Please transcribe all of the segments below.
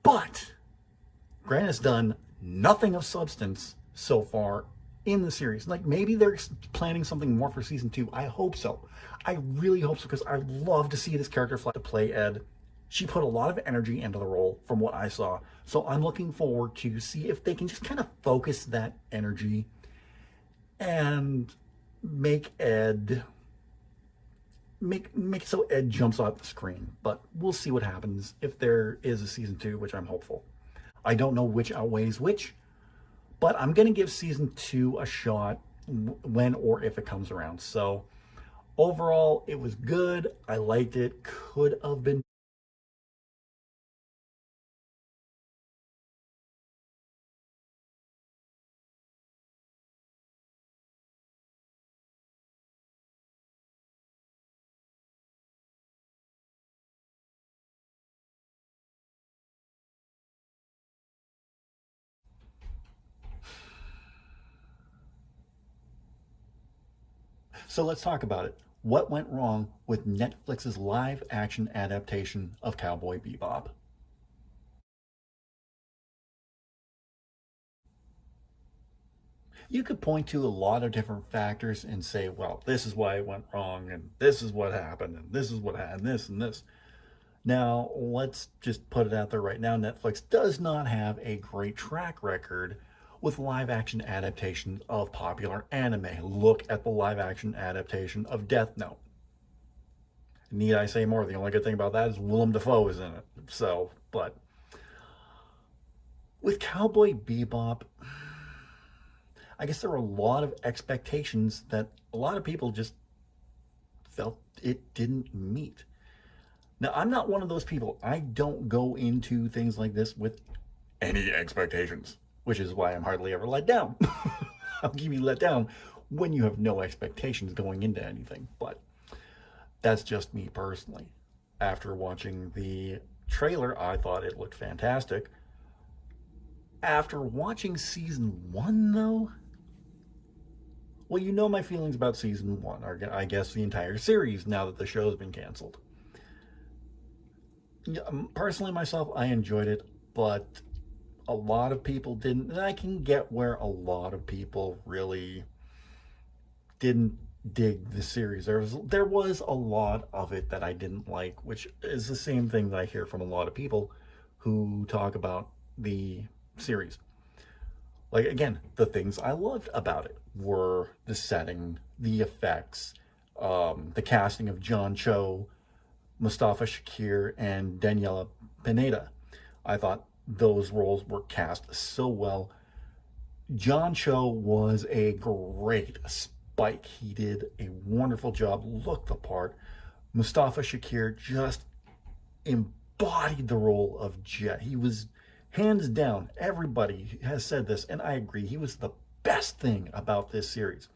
But Grant has done nothing of substance so far in the series. Like, maybe they're planning something more for season 2. I hope so. I really hope so, because I love to see this character fly to play Ed. She put a lot of energy into the role from what I saw. So I'm looking forward to see if they can just kind of focus that energy and make Ed make so Ed jumps off the screen. But we'll see what happens if there is a season 2, which I'm hopeful. I don't know which outweighs which, but I'm going to give season 2 a shot when or if it comes around. So overall, it was good. I liked it. Could have been. So let's talk about it. What went wrong with Netflix's live action adaptation of Cowboy Bebop? You could point to a lot of different factors and say, well, this is why it went wrong, and this is what happened, and this is what happened, this and this. Now, let's just put it out there right now. Netflix does not have a great track record with live action adaptations of popular anime. Look at the live action adaptation of Death Note. Need I say more? The only good thing about that is Willem Dafoe is in it. So, but with Cowboy Bebop, I guess there were a lot of expectations that a lot of people just felt it didn't meet. Now, I'm not one of those people. I don't go into things like this with any expectations, which is why I'm hardly ever let down. How can you be let down when you have no expectations going into anything? But that's just me personally. After watching the trailer, I thought it looked fantastic. After watching season 1, though, well, you know my feelings about season 1, or I guess the entire series, now that the show's been canceled. Personally, myself, I enjoyed it, but a lot of people didn't, and I can get where a lot of people really didn't dig the series. There was a lot of it that I didn't like, which is the same thing that I hear from a lot of people who talk about the series. Like, again, the things I loved about it were the setting, the effects, the casting of John Cho, Mustafa Shakir, and Daniela Pineda. I thought those roles were cast so well. John Cho was a great Spike. He did a wonderful job, looked the part. Mustafa Shakir just embodied the role of Jet. He was, hands down, everybody has said this, and I agree, he was the best thing about this series.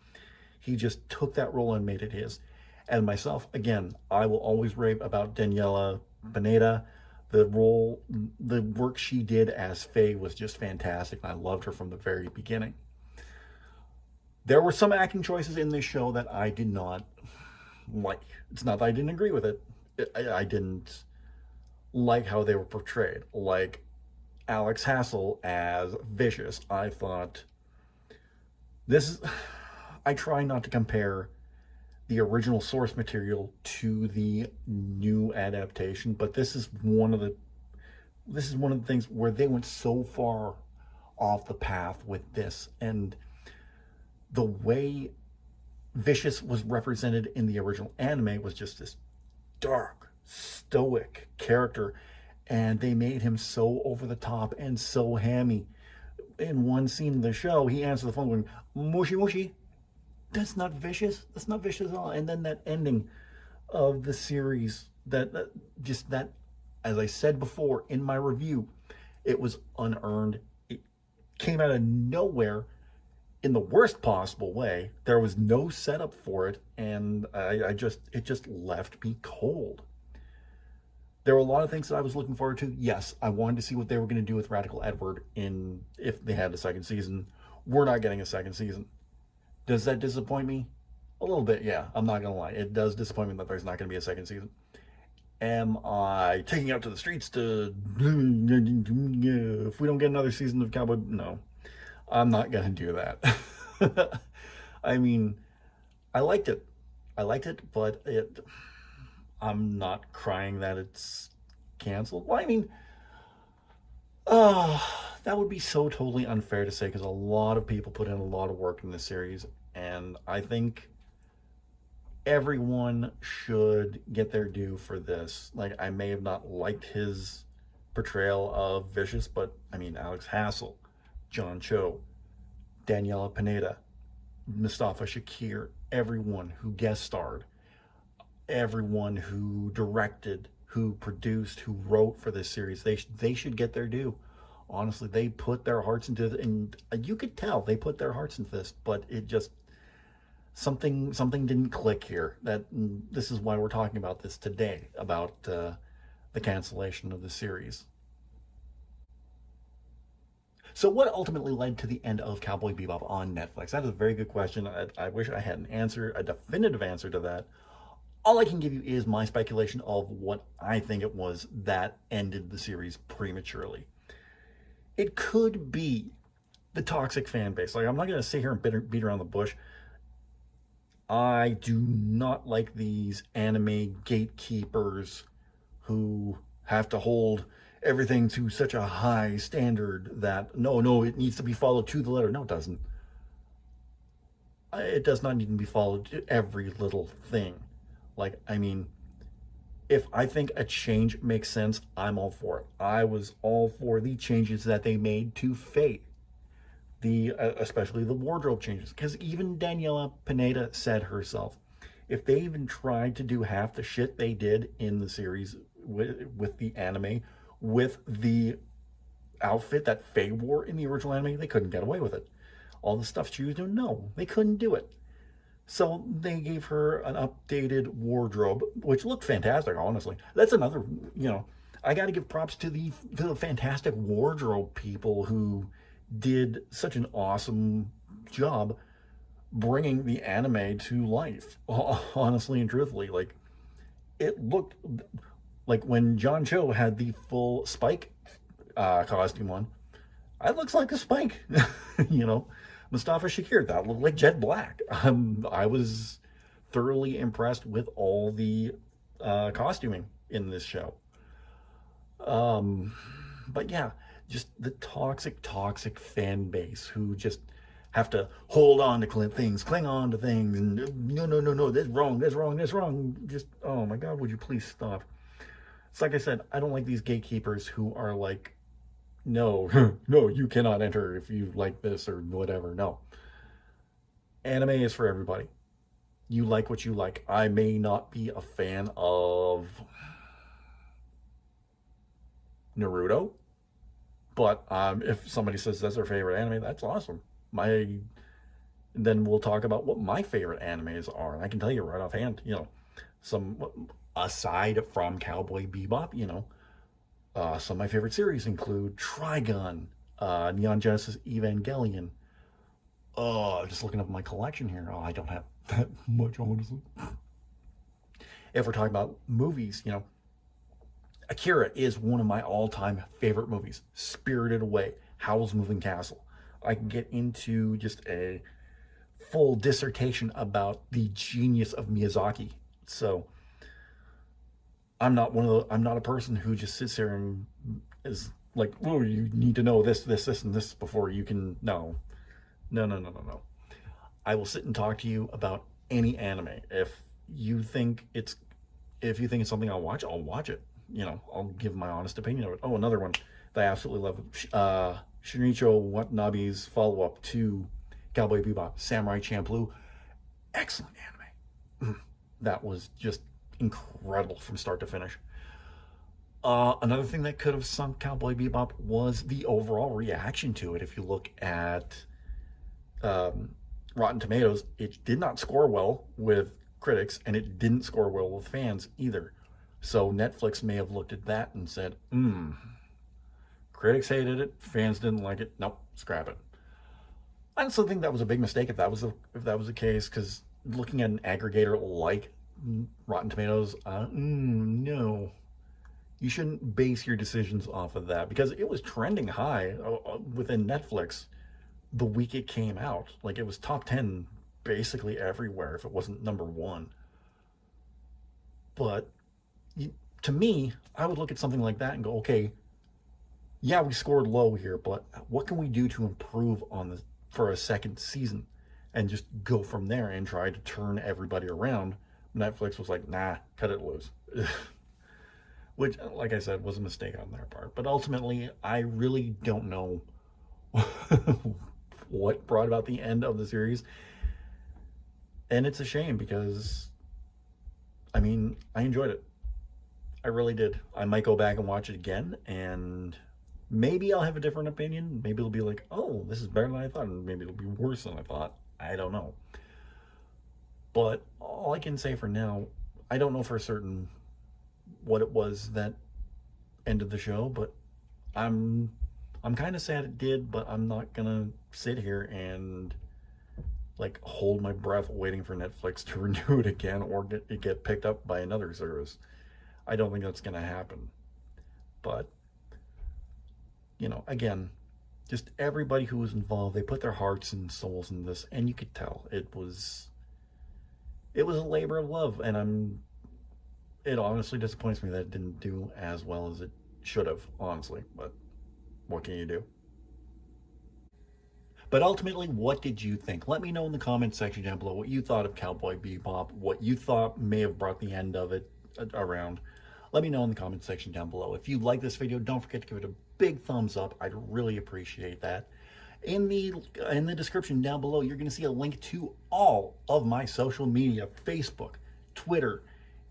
He just took that role and made it his. And myself, again, I will always rave about Daniela Pineda. The role, the work she did as Faye was just fantastic, and I loved her from the very beginning. There were some acting choices in this show that I did not like. It's not that I didn't agree with it. I didn't like how they were portrayed. Like Alex Hassel as Vicious. I thought this is, I try not to compare the original source material to the new adaptation, but this is one of the things where they went so far off the path with this, and the way Vicious was represented in the original anime was just this dark, stoic character, and they made him so over the top and so hammy. In one scene in the show, he answered the phone going, "Mushy mushy." That's not Vicious. That's not Vicious at all. And then that ending of the series, that, as I said before in my review, it was unearned. It came out of nowhere in the worst possible way. There was no setup for it, and it just left me cold. There were a lot of things that I was looking forward to. Yes, I wanted to see what they were going to do with Radical Edward if they had a second season. We're not getting a second season. Does that disappoint me? A little bit, yeah. I'm not going to lie. It does disappoint me that there's not going to be a second season. Am I taking out to the streets to if we don't get another season of Cowboy? No, I'm not gonna do that. I mean, I liked it. I liked it, but I'm not crying that it's canceled. Well, I mean, uh, that would be so totally unfair to say because a lot of people put in a lot of work in this series, and I think everyone should get their due for this. Like, I may have not liked his portrayal of Vicious, but I mean, Alex Hassel, John Cho, Daniela Pineda, Mustafa Shakir, everyone who guest starred, everyone who directed, who produced, who wrote for this series, they should get their due. Honestly, they put their hearts into it, and you could tell they put their hearts into this, but it just something didn't click here. That this is why we're talking about this today, about the cancellation of the series. So, what ultimately led to the end of Cowboy Bebop on Netflix? That is a very good question. I wish I had an answer, a definitive answer to that. All I can give you is my speculation of what I think it was that ended the series prematurely. It could be the toxic fan base. Like, I'm not going to sit here and beat around the bush. I do not like these anime gatekeepers who have to hold everything to such a high standard that no, it needs to be followed to the letter. No, it doesn't. It does not need to be followed to every little thing. Like, I mean, if I think a change makes sense, I'm all for it. I was all for the changes that they made to Fate, the especially the wardrobe changes, because even Daniela Pineda said herself, if they even tried to do half the shit they did in the series with the anime, with the outfit that Faye wore in the original anime, they couldn't get away with it. All the stuff she was doing, no, they couldn't do it. So they gave her an updated wardrobe, which looked fantastic, honestly. That's another, I got to give props to the fantastic wardrobe people who did such an awesome job bringing the anime to life, honestly and truthfully. Like, it looked like when John Cho had the full Spike costume on, it looks like a Spike. you know, Mustafa Shakir, that looked like Jet Black. I was thoroughly impressed with all the costuming in this show. Um, but yeah, just the toxic fan base who just have to hold on to things, cling on to things, and no, that's wrong, that's wrong, that's wrong. Just, oh my God, would you please stop? It's like I said, I don't like these gatekeepers who are like, no, no, you cannot enter if you like this or whatever. No. Anime is for everybody. You like what you like. I may not be a fan of Naruto, but if somebody says that's their favorite anime, that's awesome. Then we'll talk about what my favorite animes are, and I can tell you right offhand, some aside from Cowboy Bebop, some of my favorite series include Trigun, Neon Genesis Evangelion. Oh, just looking up my collection here. Oh, I don't have that much, honestly. If we're talking about movies, Akira is one of my all-time favorite movies. Spirited Away, Howl's Moving Castle. I can get into just a full dissertation about the genius of Miyazaki. So I'm not a person who just sits here and is like, oh, you need to know this, and this before you can. No. No. I will sit and talk to you about any anime. If you think it's something I'll watch it. I'll give my honest opinion of it. Oh, another one that I absolutely love. Shinichiro Watanabe's follow-up to Cowboy Bebop, Samurai Champloo. Excellent anime. That was just incredible from start to finish. Another thing that could have sunk Cowboy Bebop was the overall reaction to it. If you look at Rotten Tomatoes, it did not score well with critics, and it didn't score well with fans either. So Netflix may have looked at that and said, critics hated it, fans didn't like it. Nope, scrap it. I also think that was a big mistake if that was the case, because looking at an aggregator like Rotten Tomatoes, no. You shouldn't base your decisions off of that because it was trending high within Netflix the week it came out. Like it was top 10 basically everywhere if it wasn't number one. But to me, I would look at something like that and go, okay, yeah, we scored low here, but what can we do to improve on this for a second season? And just go from there and try to turn everybody around. Netflix was like, nah, cut it loose. Which, like I said, was a mistake on their part. But ultimately, I really don't know what brought about the end of the series. And it's a shame because, I mean, I enjoyed it. I really did. I might go back and watch it again, and maybe I'll have a different opinion. Maybe it'll be like, oh, this is better than I thought, and maybe it'll be worse than I thought. I don't know. But all I can say for now, I don't know for certain what it was that ended the show, but I'm kind of sad it did, but I'm not gonna sit here and like hold my breath waiting for Netflix to renew it again or get picked up by another service. I don't think that's gonna happen. But again, just everybody who was involved, they put their hearts and souls in this, and you could tell it was a labor of love, and it honestly disappoints me that it didn't do as well as it should have, honestly. But what can you do? But ultimately, what did you think? Let me know in the comments section down below what you thought of Cowboy Bebop, what you thought may have brought the end of it around. Let me know in the comments section down below. If you like this video, don't forget to give it a big thumbs up. I'd really appreciate that. In the description down below, you're going to see a link to all of my social media: Facebook, Twitter,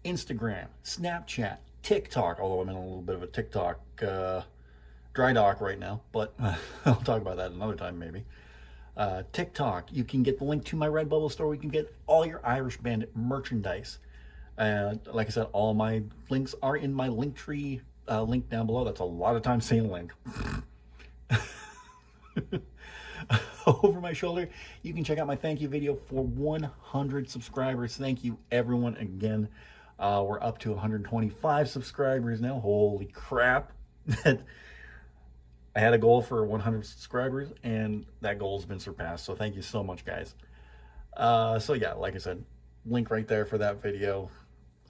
Instagram, Snapchat, TikTok, although I'm in a little bit of a TikTok dry dock right now, but I'll talk about that another time maybe. TikTok, you can get the link to my Redbubble store where you can get all your Irish Bandit merchandise. Like I said, all my links are in my Linktree link down below. That's a lot of time saying link. Over my shoulder, you can check out my thank you video for 100 subscribers. Thank you everyone again. We're up to 125 subscribers now. Holy crap. I had a goal for 100 subscribers, and that goal has been surpassed. So thank you so much, guys. So yeah, like I said, link right there for that video.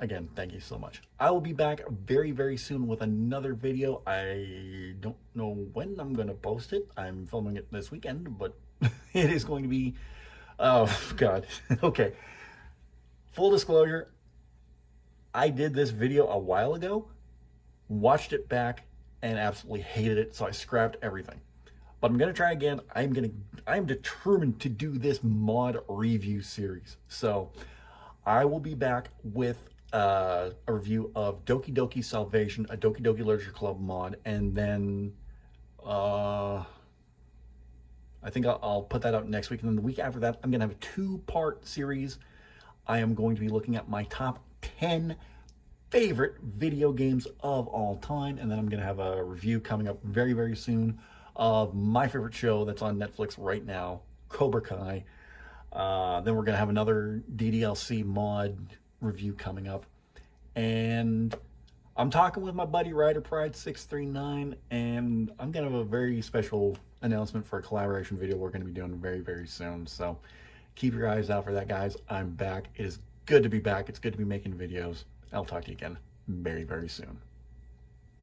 Again, thank you so much. I will be back very, very soon with another video. I don't know when I'm going to post it. I'm filming it this weekend, but it is going to be, oh God. Okay. Full disclosure, I did this video a while ago, watched it back, and absolutely hated it, so I scrapped everything. But I'm going to try again. I'm determined to do this mod review series. So I will be back with a review of Doki Doki Salvation, a Doki Doki Literature Club mod, and then I think I'll put that out next week. And then the week after that, I'm going to have a two-part series. I am going to be looking at my top 10 favorite video games of all time, and then I'm going to have a review coming up very, very soon of my favorite show that's on Netflix right now, Cobra Kai. Then we're going to have another DDLC mod review coming up, and I'm talking with my buddy Rider Pride 639, and I'm going to have a very special announcement for a collaboration video we're going to be doing very, very soon. So keep your eyes out for that, guys. I'm back. It is good to be back. It's good to be making videos. I'll talk to you again very, very soon.